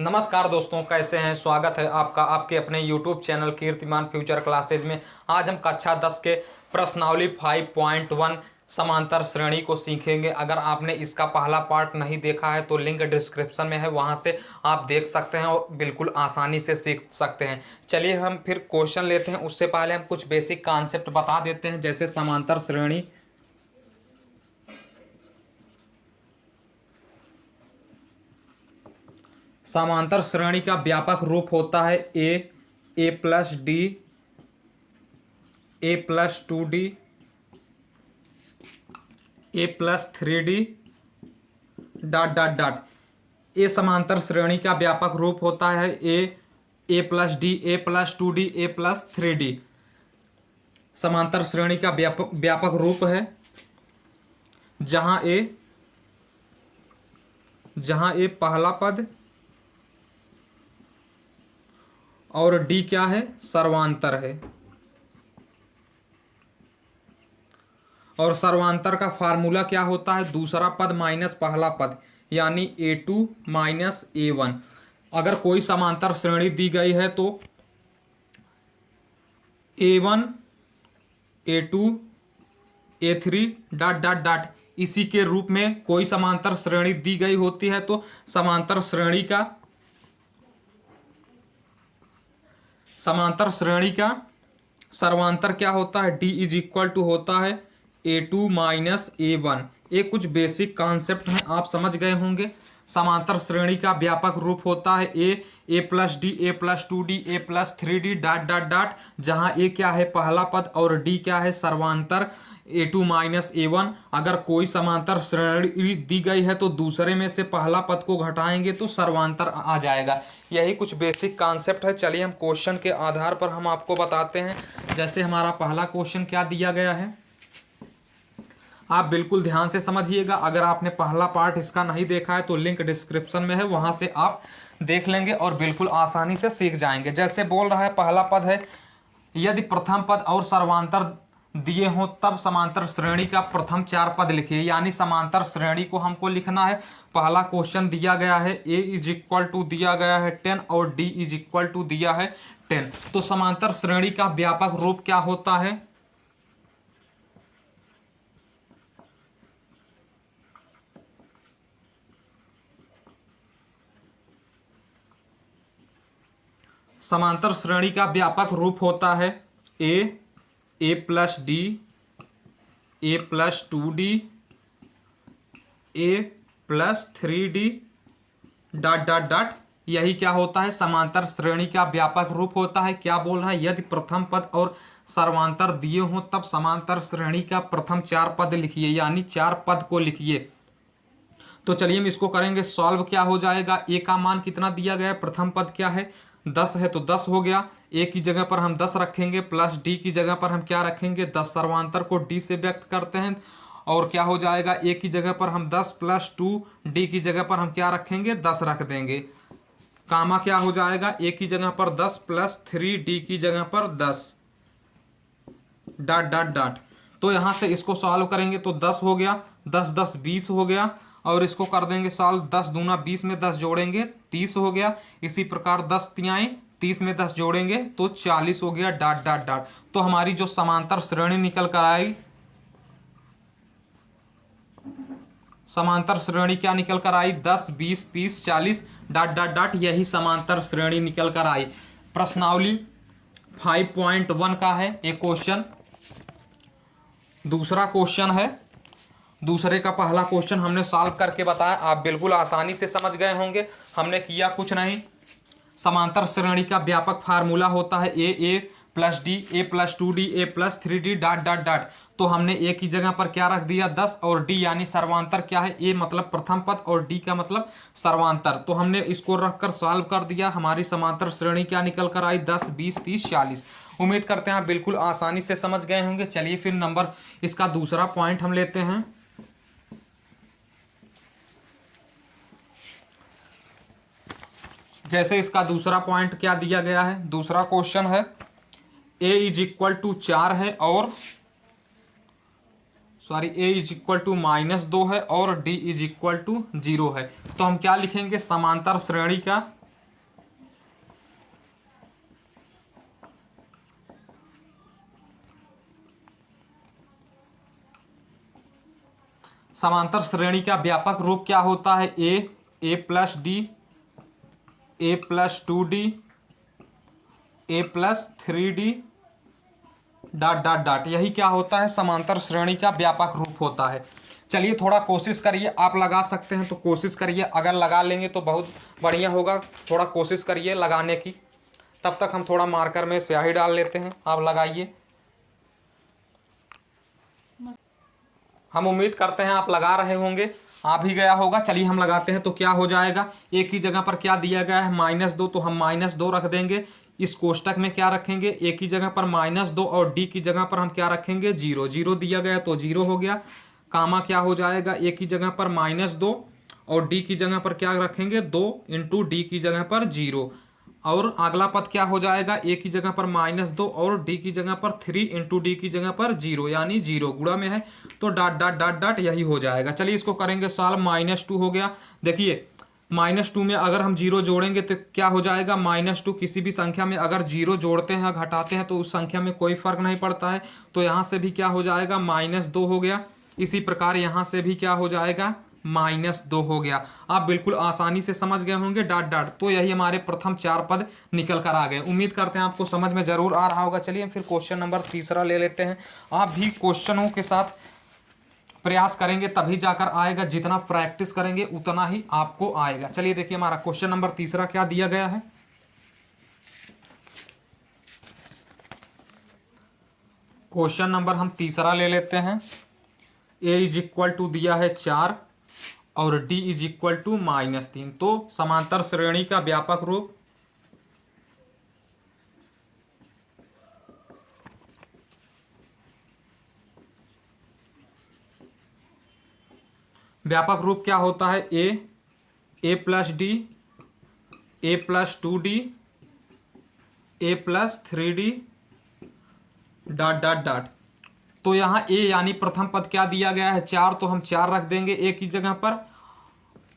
नमस्कार दोस्तों, कैसे हैं। स्वागत है आपका आपके अपने YouTube चैनल कीर्तिमान फ्यूचर क्लासेज में। आज हम कक्षा 10 के प्रश्नावली 5.1 समांतर श्रेणी को सीखेंगे। अगर आपने इसका पहला पार्ट नहीं देखा है तो लिंक डिस्क्रिप्शन में है, वहां से आप देख सकते हैं और बिल्कुल आसानी से सीख सकते हैं। चलिए हम फिर क्वेश्चन लेते हैं। उससे पहले हम कुछ बेसिक कॉन्सेप्ट बता देते हैं। जैसे समांतर श्रेणी, समांतर श्रेणी का व्यापक रूप होता है a plus d, a plus 2D, a plus 3D dot dot dot. ए समांतर श्रेणी का व्यापक रूप होता है a plus d, a plus 2D, a plus 3D। समांतर श्रेणी का व्यापक रूप है जहां ए पहला पद और डी क्या है, सर्वांतर है। और सर्वांतर का फार्मूला क्या होता है, दूसरा पद माइनस पहला पद, यानी A2 माइनस A1। अगर कोई समांतर श्रेणी दी गई है तो A1 A2 A3 dot dot dot, इसी के रूप में कोई समांतर श्रेणी दी गई होती है तो समांतर श्रेणी का सर्वांतर क्या होता है, D इज इक्वल टू होता है A2 माइनस A1। ये कुछ बेसिक कॉन्सेप्ट हैं, आप समझ गए होंगे। समांतर श्रेणी का व्यापक रूप होता है a plus d, a plus 2D, a plus 3D dot dot dot, जहाँ ए क्या है पहला पद और डी क्या है सर्वांतर A2 माइनस A1। अगर कोई समांतर श्रेणी दी गई है तो दूसरे में से पहला पद को घटाएंगे तो सर्वांतर आ जाएगा। यही कुछ बेसिक कॉन्सेप्ट है। चलिए हम क्वेश्चन के आधार पर हम आपको बताते हैं। जैसे हमारा पहला क्वेश्चन क्या दिया गया है, आप बिल्कुल ध्यान से समझिएगा। अगर आपने पहला पार्ट इसका नहीं देखा है तो लिंक डिस्क्रिप्शन में है, वहां से आप देख लेंगे और बिल्कुल आसानी से सीख जाएंगे। जैसे बोल रहा है, पहला पद है, यदि प्रथम पद और सर्वांतर दिए हों तब समांतर श्रेणी का प्रथम 4 पद लिखिए। यानी समांतर श्रेणी को हमको लिखना है। पहला क्वेश्चन दिया गया है ए इज इक्वल टू दिया गया है 10 और डी इज इक्वल टू दिया है 10। तो समांतर श्रेणी का व्यापक रूप क्या होता है, समांतर श्रेणी का व्यापक रूप होता है a plus d, a plus 2D, a plus 3D dot dot dot. यही क्या होता है, समांतर श्रेणी का व्यापक रूप होता है। क्या बोल रहा है, यदि प्रथम पद और सर्वांतर दिए हों तब समांतर श्रेणी का प्रथम 4 पद लिखिए, यानी 4 पद को लिखिए। तो चलिए हम इसको करेंगे सॉल्व। क्या हो जाएगा, ए का मान कितना दिया गया है, प्रथम पद क्या है 10 है तो 10 हो गया। ए की जगह पर हम 10 रखेंगे, प्लस डी की जगह पर हम क्या रखेंगे 10। सर्वांतर को डी से व्यक्त करते हैं और क्या हो जाएगा, ए की जगह पर हम 10 प्लस 2, डी की जगह पर हम क्या रखेंगे 10 रख देंगे। कामा क्या हो जाएगा, ए की जगह पर 10 प्लस 3, डी की जगह पर 10 डॉट डॉट डॉट। तो यहाँ से इसको सॉल्व करेंगे तो 10 हो गया, 10 10 20 हो गया। और इसको कर देंगे सॉल्व, 10 दूना 20 में 10 जोड़ेंगे 30 हो गया। इसी प्रकार 10 तियाएं 30 में 10 जोड़ेंगे तो 40 हो गया डॉट डॉट डॉट। तो हमारी जो समांतर श्रेणी निकल कर आई, समांतर श्रेणी क्या निकल कर आई 10 20 30 40 डॉट डॉट डॉट, यही समांतर श्रेणी निकल कर आई। प्रश्नावली 5.1 का है एक क्वेश्चन। दूसरा क्वेश्चन है, दूसरे का पहला क्वेश्चन हमने सॉल्व करके बताया, आप बिल्कुल आसानी से समझ गए होंगे। हमने किया कुछ नहीं, समांतर श्रेणी का व्यापक फार्मूला होता है a plus d, a plus 2D, a plus 3D dot dot dot. तो हमने ए की जगह पर क्या रख दिया 10 और डी यानी सर्वांतर क्या है, ए मतलब प्रथम पद और डी का मतलब सर्वांतर। तो हमने इसको रखकर सॉल्व कर दिया। हमारी समांतर श्रेणी क्या निकल कर आई 10 20 30 40। उम्मीद करते हैं आप बिल्कुल आसानी से समझ गए होंगे। चलिए फिर नंबर इसका दूसरा पॉइंट हम लेते हैं। जैसे इसका दूसरा पॉइंट क्या दिया गया है, दूसरा क्वेश्चन है ए इज इक्वल टू 4 है और ए इज इक्वल टू -2 है और डी इज इक्वल टू 0 है। तो हम क्या लिखेंगे, समांतर श्रेणी का समांतर श्रेणी का व्यापक रूप क्या होता है? A plus d, a plus 2d, a plus 3d dot dot dot. यही क्या होता है? समांतर श्रेणी का व्यापक रूप होता है। चलिए थोड़ा कोशिश करिए, आप लगा सकते हैं तो कोशिश करिए, अगर लगा लेंगे तो बहुत बढ़िया होगा। थोड़ा कोशिश करिए लगाने की, तब तक हम थोड़ा मार्कर में स्याही डाल लेते हैं। आप लगाइए, हम उम्मीद करते हैं आप लगा रहे होंगे, आ भी गया होगा। चलिए हम लगाते हैं तो क्या हो जाएगा? एक ही जगह पर क्या दिया गया है? -2, तो हम -2 रख देंगे। इस कोष्टक में क्या रखेंगे? एक ही जगह पर -2 और डी की जगह पर हम क्या रखेंगे? 0। 0 दिया गया तो 0 हो गया। कामा क्या हो जाएगा? एक ही जगह पर -2 और डी की जगह पर क्या रखेंगे? 2 इंटू डी की जगह पर 0। और अगला पद क्या हो जाएगा? एक ही जगह पर -2 और डी की जगह पर 3 इंटू डी की जगह पर 0, यानी 0 गुणा में है तो डॉट डॉट डॉट डॉट यही हो जाएगा। चलिए इसको करेंगे सॉल्व। -2 हो गया। देखिए -2 में अगर हम 0 जोड़ेंगे तो क्या हो जाएगा? -2 किसी भी संख्या में अगर 0 जोड़ते हैं घटाते हैं तो उस संख्या में कोई फर्क नहीं पड़ता है, तो यहाँ से भी क्या हो जाएगा? -2 हो गया। इसी प्रकार यहाँ से भी क्या हो जाएगा? -2 हो गया। आप बिल्कुल आसानी से समझ गए होंगे डॉट डॉट। तो यही हमारे प्रथम 4 पद निकल कर आ गए। उम्मीद करते हैं आपको समझ में जरूर आ रहा होगा। चलिए फिर क्वेश्चन नंबर 3 ले लेते हैं। आप भी क्वेश्चनों के साथ प्रयास करेंगे तभी जाकर आएगा, जितना प्रैक्टिस करेंगे उतना ही आपको आएगा। चलिए देखिए हमारा क्वेश्चन नंबर 3 क्या दिया गया है। क्वेश्चन नंबर हम 3 ले लेते हैं। a = दिया है 4 और d = -3। तो समांतर श्रेणी का व्यापक रूप क्या होता है? A plus d, a plus 2d, a plus 3d dot dot dot. तो यहाँ ए यानी प्रथम पद क्या दिया गया है? 4, तो हम 4 रख देंगे एक ही जगह पर,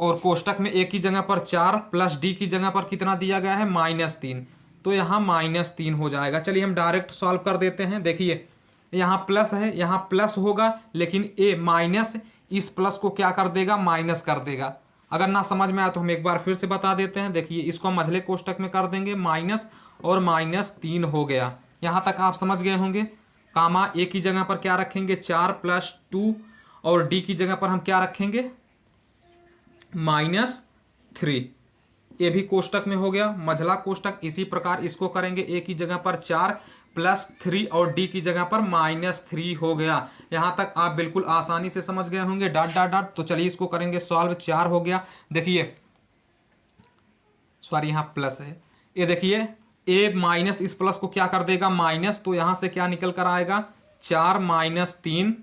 और कोष्टक में एक ही जगह पर 4 प्लस डी की जगह पर कितना दिया गया है? -3। तो यहाँ -3 हो जाएगा। चलिए हम डायरेक्ट सॉल्व कर देते हैं। देखिए यहाँ प्लस है, यहाँ प्लस होगा, लेकिन ए माइनस इस प्लस को क्या कर देगा? माइनस कर देगा। अगर ना समझ में आया तो हम एक बार फिर से बता देते हैं। देखिए इसको हम मझले कोष्टक में कर देंगे माइनस, और -3 हो गया। यहाँ तक आप समझ गए होंगे। कामा ए की जगह पर क्या रखेंगे? 4 + 2 और डी की जगह पर हम क्या रखेंगे? -3। ये भी कोष्टक में हो गया, मझला कोष्टक। इसी प्रकार इसको करेंगे, ए की जगह पर 4 + 3 और डी की जगह पर -3 हो गया। यहाँ तक आप बिल्कुल आसानी से समझ गए होंगे डॉट डॉट डॉट। तो चलिए इसको करेंगे सॉल्व। 4 हो गया। देखिए सॉरी यहाँ प्लस है, ये देखिए ए माइनस इस प्लस को क्या कर देगा? माइनस। तो यहाँ से क्या निकल कर आएगा? 4 - 3।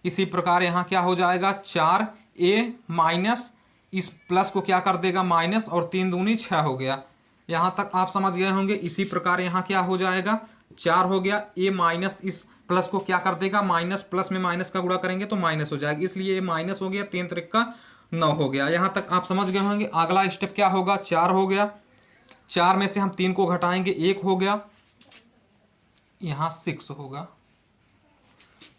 इसी प्रकार यहाँ क्या हो जाएगा? 4 ए माइनस इस प्लस को क्या कर देगा? माइनस, और 3 दूनी 6 हो गया। यहाँ तक आप समझ गए होंगे। इसी प्रकार यहाँ क्या हो जाएगा? 4 हो गया। ए माइनस इस प्लस को क्या कर देगा? माइनस, प्लस में माइनस का गुणा करेंगे तो माइनस हो जाएगा, इसलिए ये माइनस हो गया। 3 × 3 = 9 हो गया। यहाँ तक आप समझ गए होंगे। अगला स्टेप क्या होगा? 4 हो गया। 4 में से हम 3 को घटाएंगे, 1 हो गया। यहाँ 6 होगा।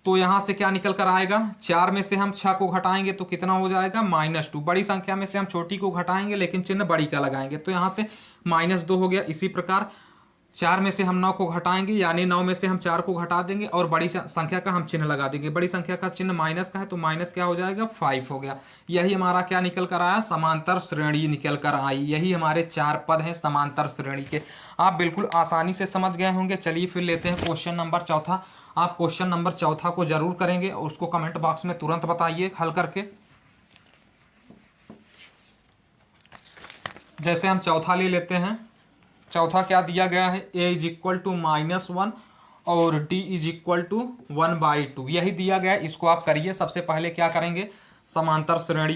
तो यहाँ से क्या निकल कर आएगा? 4 में से हम 6 को घटाएंगे तो कितना हो जाएगा? -2। बड़ी संख्या में से हम छोटी को घटाएंगे, लेकिन चिन्ह बड़ी का लगाएंगे, तो यहाँ से -2 हो गया। इसी प्रकार 4 में से हम 9 को घटाएंगे, यानी 9 में से हम 4 को घटा देंगे और बड़ी संख्या का हम चिन्ह लगा देंगे। बड़ी संख्या का चिन्ह माइनस का है, तो माइनस क्या हो जाएगा? 5 हो गया। यही हमारा क्या निकल कर आया? समांतर श्रेणी निकल कर आई। यही हमारे 4 पद हैं समांतर श्रेणी के। आप बिल्कुल आसानी से समझ गए होंगे। चलिए फिर लेते हैं क्वेश्चन नंबर 4। आप क्वेश्चन नंबर 4 को जरूर करेंगे और उसको कमेंट बॉक्स में तुरंत बताइए हल करके। जैसे हम चौथा ले लेते हैं। चौथा क्या दिया गया है? a = -1 और d = 1/2। यही दिया गया है, इसको आप करिए। सबसे पहले क्या करेंगे? समांतर श्रेणी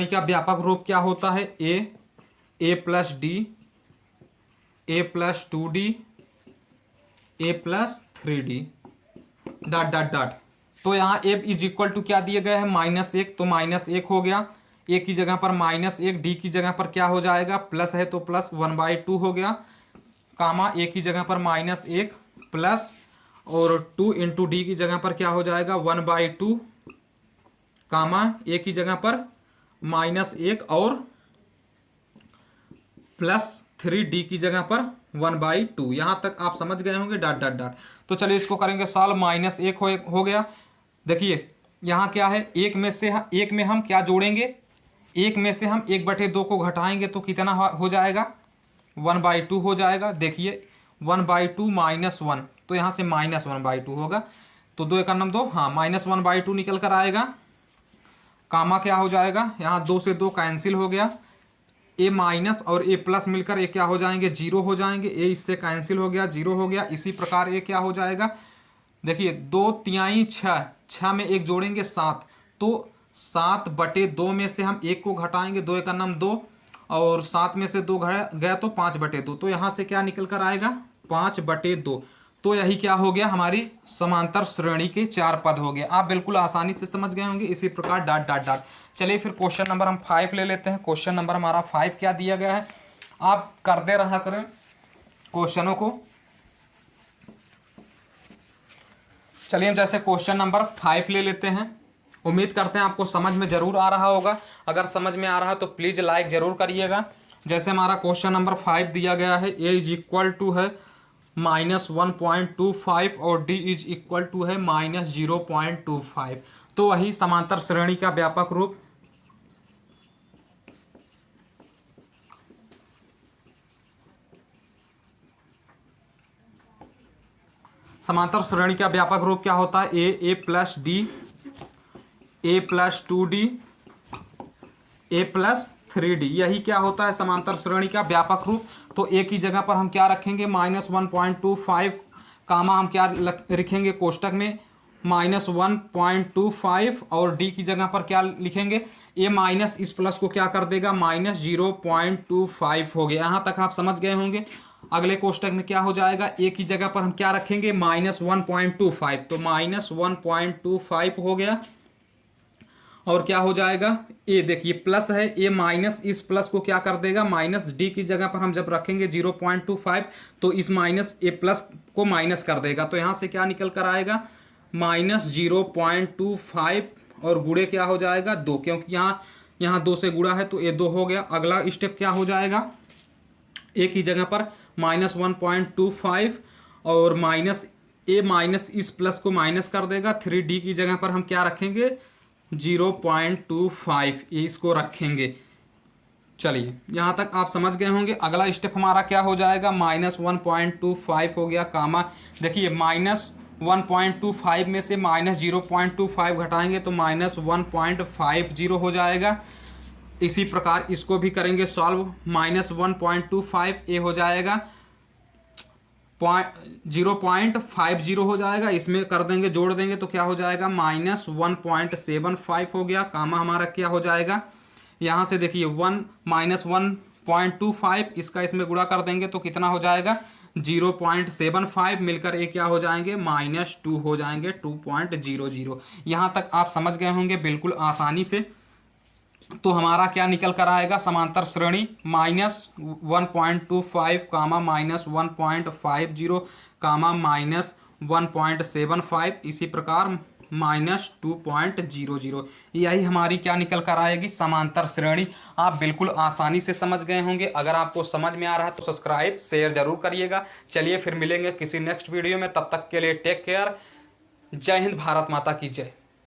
का व्यापक रूप क्या होता है? a + d, a + 2d, a + 3d dot dot dot. तो यहाँ a = क्या दिए गए हैं? -1, तो -1 हो गया। ए की जगह पर -1, डी की जगह पर क्या हो जाएगा, प्लस है तो प्लस 1/2 हो गया, कामा ए की जगह पर -1 प्लस और 2 इंटू डी की जगह पर क्या हो जाएगा 1/2, कामा ए की जगह पर -1 और +3 डी की जगह पर 1/2। यहाँ तक आप समझ गए होंगे, डॉट डॉट डॉट। तो चलिए इसको करेंगे सॉल्व। -1 हो गया। देखिए यहाँ क्या है, एक में हम क्या जोड़ेंगे, एक में से हम 1/2 को घटाएंगे तो कितना हो जाएगा, 1/2 हो जाएगा। देखिए 1/2 -1, तो यहाँ से -1/2 होगा, तो 2 × 2, हाँ -1/2 निकल कर आएगा। कामा क्या हो जाएगा, यहाँ 2 से 2 कैंसिल हो गया, ए माइनस और ए प्लस मिलकर ये क्या हो जाएंगे, 0 हो जाएंगे। ए इससे कैंसिल हो गया, 0 हो गया। इसी प्रकार ये क्या हो जाएगा, देखिए 2 तिहाई 6, 6 में 1 जोड़ेंगे 7, तो 7/2 में से हम 1 को घटाएंगे, 2 × 2 और 7 में से 2 गया तो 5/2, तो यहाँ से क्या निकल कर आएगा 5/2। तो यही क्या हो गया, हमारी समांतर श्रेणी के 4 पद हो गए। आप बिल्कुल आसानी से समझ गए होंगे। इसी प्रकार डॉट डॉट डॉट। चलिए फिर क्वेश्चन नंबर हम 5 ले लेते हैं। क्वेश्चन नंबर हमारा 5 क्या दिया गया है, आप करते रहा करें क्वेश्चनों को। चलिए हम जैसे क्वेश्चन नंबर 5 ले लेते हैं। उम्मीद करते हैं आपको समझ में जरूर आ रहा होगा। अगर समझ में आ रहा है तो प्लीज़ लाइक जरूर करिएगा। जैसे हमारा क्वेश्चन नंबर 5 दिया गया है, ए = है -1.25 और डी = है -0.25। तो वही समांतर श्रेणी का व्यापक रूप, समांतर श्रेणी का व्यापक रूप क्या होता है, a plus d, a plus 2d, a plus 3d। यही क्या होता है समांतर श्रेणी का व्यापक रूप। तो ए की जगह पर हम क्या रखेंगे -1.25, कामा हम क्या लिखेंगे कोष्टक में -1.25 और डी की जगह पर क्या लिखेंगे, ए माइनस इस प्लस को क्या कर देगा -0.25 हो गया। यहाँ तक आप समझ गए होंगे। अगले कोष्टक में क्या हो जाएगा, ए की जगह पर हम क्या रखेंगे -1.25, तो -1.25 हो गया। और क्या हो जाएगा, ए देखिए प्लस है, ए माइनस इस प्लस को क्या कर देगा माइनस, डी की जगह पर हम जब रखेंगे 0.25 तो इस माइनस ए प्लस को माइनस कर देगा। तो यहाँ से क्या निकल कर आएगा -0.25 और गुणे क्या हो जाएगा 2, क्योंकि यहाँ 2 से गुणा है तो ए 2 हो गया। अगला स्टेप क्या हो जाएगा, ए की जगह पर -1.25 और माइनस ए माइनस इस प्लस को माइनस कर देगा। 3d की जगह पर हम क्या रखेंगे 0.25, इसको रखेंगे। चलिए यहाँ तक आप समझ गए होंगे। अगला स्टेप हमारा क्या हो जाएगा, -1.25 हो गया, कामा देखिए -1.25 में से -0.25 घटाएंगे तो -1.50 हो जाएगा। इसी प्रकार इसको भी करेंगे सॉल्व। -1.25 ए हो जाएगा 0.50 हो जाएगा, इसमें कर देंगे जोड़ देंगे तो क्या हो जाएगा -1.75 हो गया, कामा हमारा क्या हो जाएगा, यहाँ से देखिए 1-1.25 इसका इसमें गुणा कर देंगे तो कितना हो जाएगा 0.75, मिलकर ये क्या हो जाएंगे -2 हो जाएंगे, 2.00। यहाँ तक आप समझ गए होंगे बिल्कुल आसानी से। तो हमारा क्या निकल कर आएगा, समांतर श्रेणी -1.25 कामा -1.50 कामा -1.75, इसी प्रकार -2.00। यही हमारी क्या निकल कर आएगी, समांतर श्रेणी। आप बिल्कुल आसानी से समझ गए होंगे। अगर आपको समझ में आ रहा है तो सब्सक्राइब शेयर जरूर करिएगा। चलिए फिर मिलेंगे किसी नेक्स्ट वीडियो में, तब तक के लिए टेक केयर। जय हिंद, भारत माता की जय।